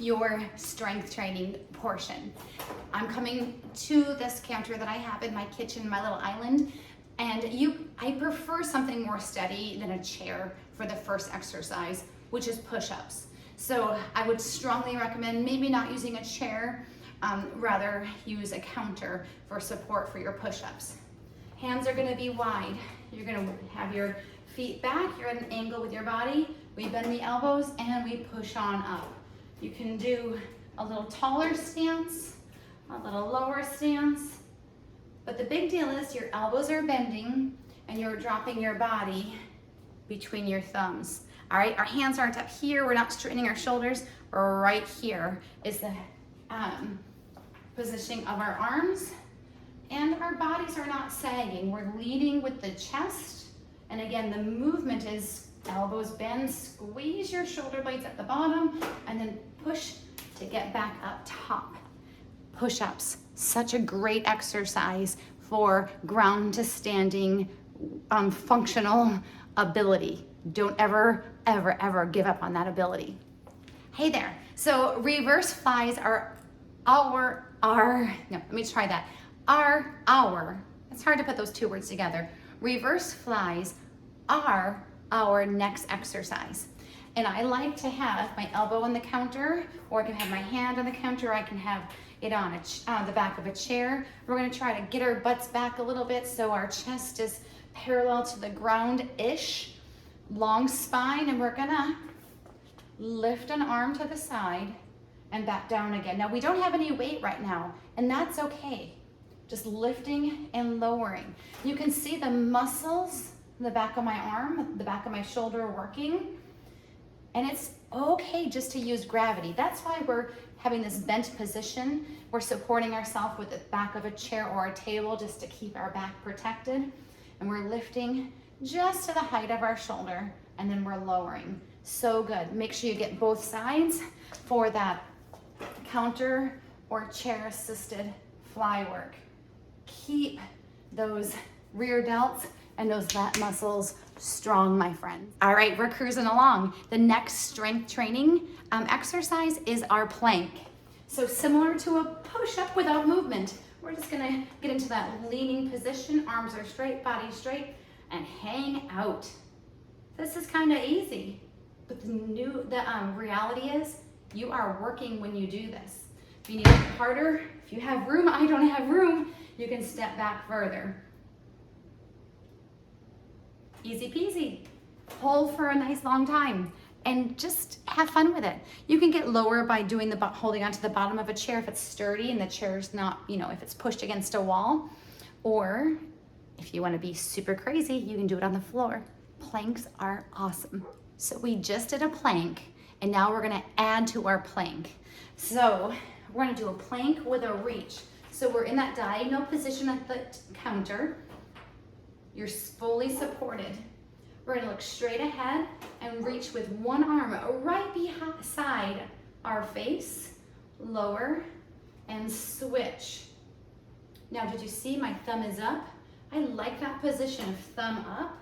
your strength training portion. I'm coming to this counter that I have in my kitchen, my little island, and I prefer something more steady than a chair for the first exercise, which is push-ups. So I would strongly recommend maybe not using a chair, rather use a counter for support for your push-ups. Hands are gonna be wide. You're gonna have your feet back, you're at an angle with your body. We bend the elbows and we push on up. You can do a little taller stance, a little lower stance, but the big deal is your elbows are bending and you're dropping your body between your thumbs. All right, our hands aren't up here, we're not straightening our shoulders. Right here is the positioning of our arms, and our bodies are not sagging. We're leading with the chest, and again, the movement is elbows bend, squeeze your shoulder blades at the bottom, and then push to get back up top. Push-ups, such a great exercise for ground to standing functional ability. Don't ever, ever, ever give up on that ability. Hey there, so reverse flies are it's hard to put those two words together. Reverse flies are our next exercise. And I like to have my elbow on the counter, or I can have my hand on the counter, or I can have it on the back of a chair. We're gonna try to get our butts back a little bit so our chest is parallel to the ground-ish, long spine, and we're gonna lift an arm to the side and back down again. Now, we don't have any weight right now, and that's okay. Just lifting and lowering. You can see the muscles in the back of my arm, the back of my shoulder working, and it's okay just to use gravity. That's why we're having this bent position. We're supporting ourselves with the back of a chair or a table just to keep our back protected, and we're lifting just to the height of our shoulder, and then we're lowering. So good. Make sure you get both sides for that counter or chair assisted fly work. Keep those rear delts and those lat muscles strong, my friends. All right, we're cruising along. The next strength training exercise is our plank. So similar to a push-up without movement, we're just gonna get into that leaning position. Arms are straight, body straight, and hang out. This is kind of easy, but the reality is you are working when you do this. If you need it harder, if you have room, I don't have room, you can step back further. Easy peasy. Hold for a nice long time and just have fun with it. You can get lower by doing holding onto the bottom of a chair if it's sturdy and the chair's not, if it's pushed against a wall. Or if you want to be super crazy, you can do it on the floor. Planks are awesome. So we just did a plank, and now we're gonna add to our plank. So we're gonna do a plank with a reach. So we're in that diagonal position at the counter. You're fully supported. We're gonna look straight ahead and reach with one arm right beside our face, lower, and switch. Now, did you see my thumb is up? I like that position of thumb up.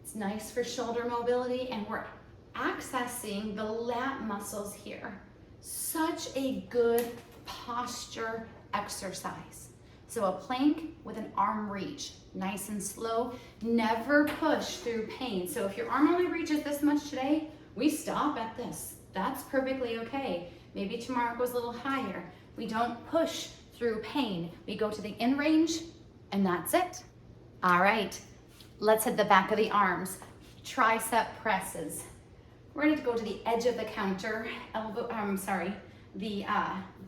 It's nice for shoulder mobility, and we're accessing the lat muscles here. Such a good posture exercise. So a plank with an arm reach, nice and slow, never push through pain. So if your arm only reaches this much today, we stop at this. That's perfectly okay. Maybe tomorrow it goes a little higher. We don't push through pain. We go to the in range, and that's it. All right, let's hit the back of the arms. Tricep presses. We're going to go to the edge of the counter, the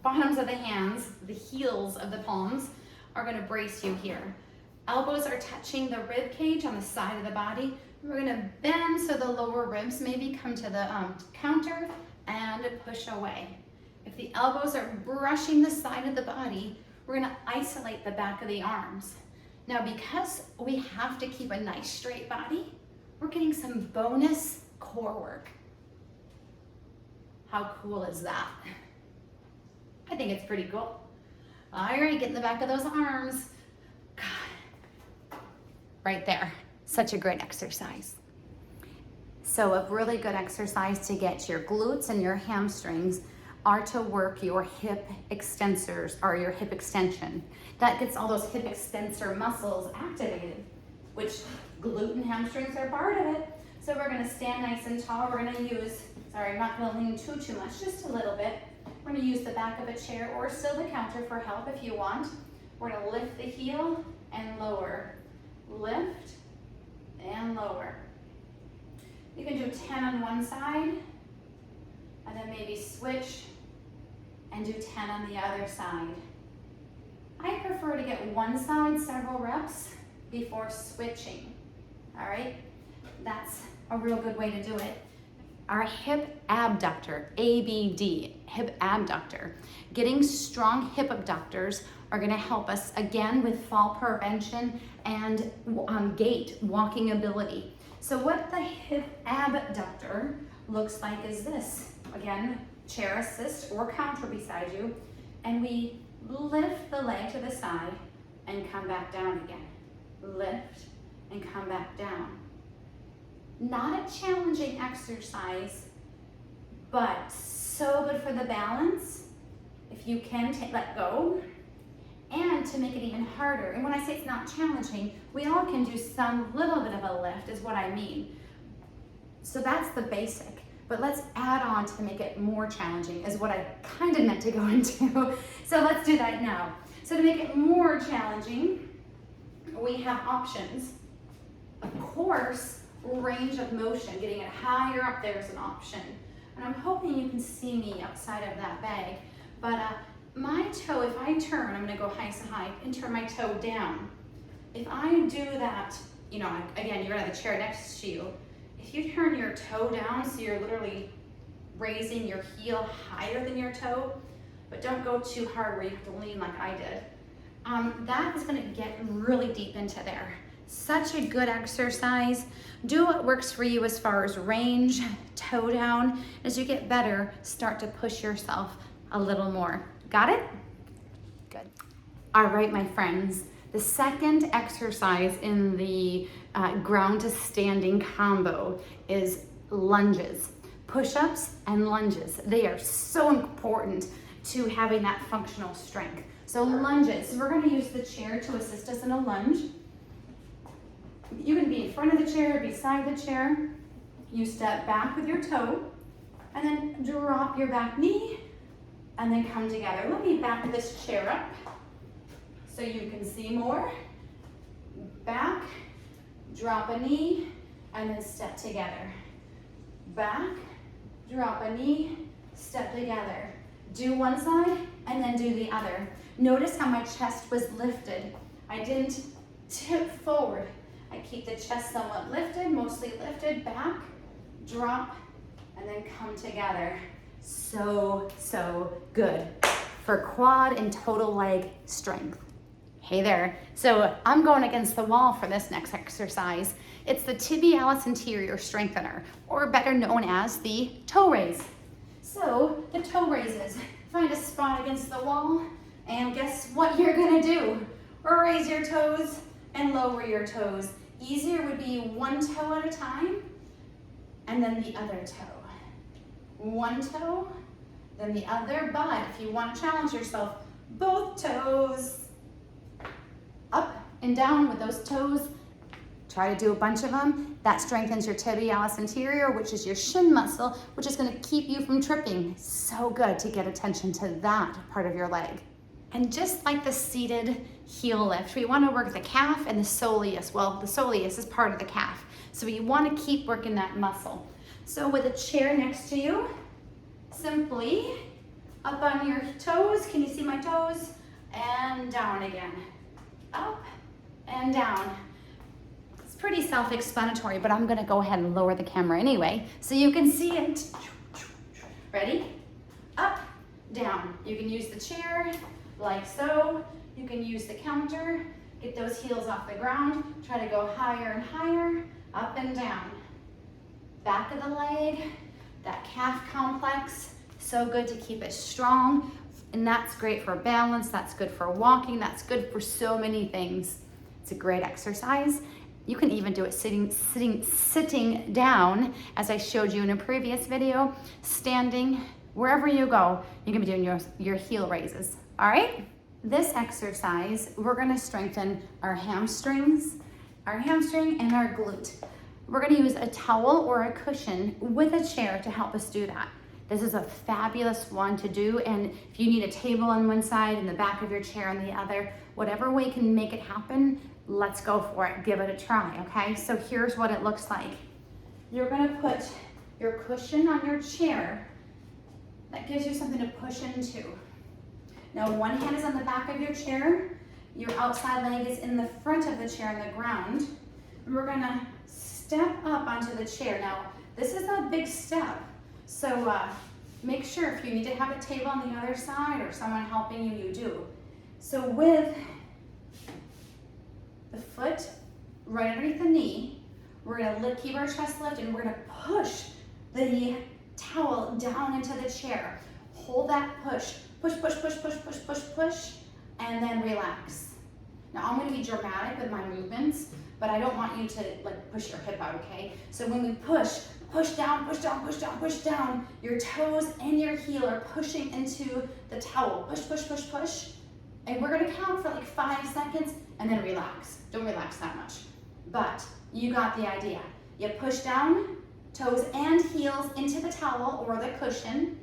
bottoms of the hands, the heels of the palms are going to brace you here. Elbows are touching the rib cage on the side of the body. We're going to bend so the lower ribs maybe come to the counter and push away. If the elbows are brushing the side of the body, we're going to isolate the back of the arms. Now, because we have to keep a nice straight body, we're getting some bonus core work. How cool is that? I think it's pretty cool. All right, get in the back of those arms. God. Right there, such a great exercise. So a really good exercise to get your glutes and your hamstrings are to work your hip extensors or your hip extension. That gets all those hip extensor muscles activated, which glute and hamstrings are part of it. So we're gonna stand nice and tall. We're gonna use, sorry, I'm not gonna lean too much, just a little bit. We're gonna use the back of a chair or still the counter for help if you want. We're gonna lift the heel and lower. Lift and lower. You can do 10 on one side and then maybe switch and do 10 on the other side. I prefer to get one side several reps before switching, all right? That's a real good way to do it. Our hip abductor, ABD, hip abductor. Getting strong hip abductors are gonna help us again with fall prevention and gait, walking ability. So what the hip abductor looks like is this. Again, chair assist or counter beside you, and we lift the leg to the side and come back down again. Lift and come back down. Not a challenging exercise, but so good for the balance. If you can let go, and to make it even harder. And when I say it's not challenging, we all can do some little bit of a lift is what I mean. So that's the basic, but let's add on to make it more challenging is what I kind of meant to go into. So let's do that now. So to make it more challenging, we have options. Of course, range of motion, getting it higher up there is an option. And I'm hoping you can see me outside of that bag, but my toe, if I turn, I'm gonna go high to high and turn my toe down. If I do that, you know, again, you're gonna have the chair next to you. If you turn your toe down, so you're literally raising your heel higher than your toe, but don't go too hard where you have to lean like I did. That is gonna get really deep into there. Such a good exercise. Do what works for you as far as range, toe down. As you get better, start to push yourself a little more. Got it? Good. All right, my friends. The second exercise in the ground to standing combo is lunges. Push-ups and lunges. They are so important to having that functional strength. So lunges, we're gonna use the chair to assist us in a lunge. You can be in front of the chair, beside the chair. You step back with your toe, and then drop your back knee, and then come together. Let me back this chair up so you can see more. Back, drop a knee, and then step together. Back, drop a knee, step together. Do one side, and then do the other. Notice how my chest was lifted. I didn't tip forward. I keep the chest somewhat lifted, mostly lifted, back, drop, and then come together. So, so good for quad and total leg strength. Hey there. So I'm going against the wall for this next exercise. It's the tibialis anterior strengthener, or better known as the toe raise. So the toe raises, find a spot against the wall, and guess what you're gonna do? Raise your toes and lower your toes. Easier would be one toe at a time, and then the other toe. One toe, then the other, but if you want to challenge yourself, both toes, up and down with those toes. Try to do a bunch of them. That strengthens your tibialis anterior, which is your shin muscle, which is going to keep you from tripping. So good to get attention to that part of your leg. And just like the seated heel lift, we want to work the calf and the soleus. Well, the soleus is part of the calf, so you want to keep working that muscle. So with a chair next to you, simply up on your toes. Can you see my toes? And down again. Up and down. It's pretty self-explanatory, but I'm gonna go ahead and lower the camera anyway so you can see it. Ready? Up, down. You can use the chair like so. You can use the counter. Get those heels off the ground. Try to go higher and higher, up and down. Back of the leg, that calf complex, so good to keep it strong, and that's great for balance, that's good for walking, that's good for so many things. It's a great exercise, You can even do it sitting down, as I showed you in a previous video, standing, wherever you go, you can be doing your heel raises, all right? This exercise, we're gonna strengthen our hamstring and our glute. We're gonna use a towel or a cushion with a chair to help us do that. This is a fabulous one to do, and if you need a table on one side and the back of your chair on the other, whatever way can make it happen, let's go for it. Give it a try, okay? So here's what it looks like. You're gonna put your cushion on your chair. That gives you something to push into. Now one hand is on the back of your chair, your outside leg is in the front of the chair on the ground, and we're gonna step up onto the chair. Now, this is a big step, so make sure if you need to have a table on the other side or someone helping you, you do. So with the foot right underneath the knee, we're gonna keep our chest lifted and we're gonna push the towel down into the chair. Hold that push, push, push, push, push, push, push, push, and then relax. Now I'm gonna be dramatic with my movements, but I don't want you to like push your hip out, okay? So when we push, push down, push down, push down, push down, your toes and your heel are pushing into the towel. Push, push, push, push. And we're gonna count for like 5 seconds and then relax. Don't relax that much, but you got the idea. You push down, toes and heels into the towel or the cushion,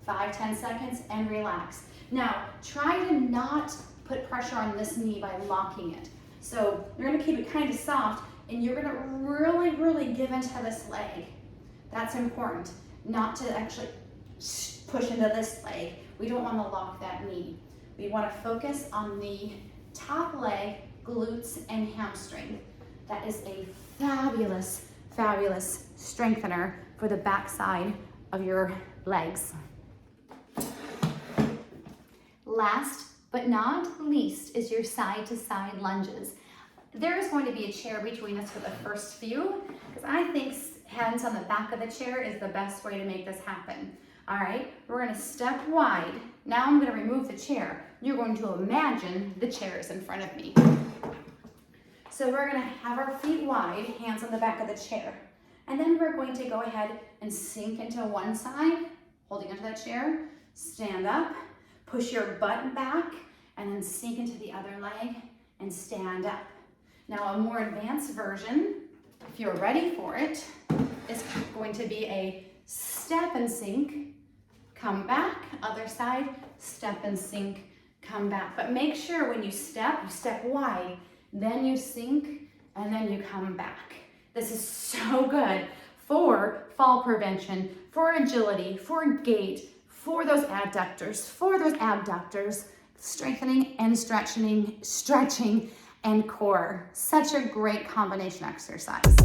5-10 seconds, and relax. Now, try to not put pressure on this knee by locking it. So you're gonna keep it kind of soft and you're gonna really, really give into this leg. That's important, not to actually push into this leg. We don't wanna lock that knee. We wanna focus on the top leg, glutes, and hamstring. That is a fabulous, fabulous strengthener for the backside of your legs. Last but not least is your side to side lunges. There is going to be a chair between us for the first few, because I think hands on the back of the chair is the best way to make this happen. All right, we're gonna step wide. Now I'm gonna remove the chair. You're going to imagine the chair is in front of me. So we're gonna have our feet wide, hands on the back of the chair. And then we're going to go ahead and sink into one side, holding onto that chair, stand up, push your butt back, and then sink into the other leg and stand up. Now a more advanced version, if you're ready for it, is going to be a step and sink, come back, other side, step and sink, come back. But make sure when you step wide, then you sink, and then you come back. This is so good for fall prevention, for agility, for gait, for those adductors, for those abductors, strengthening and stretching and core. Such a great combination exercise.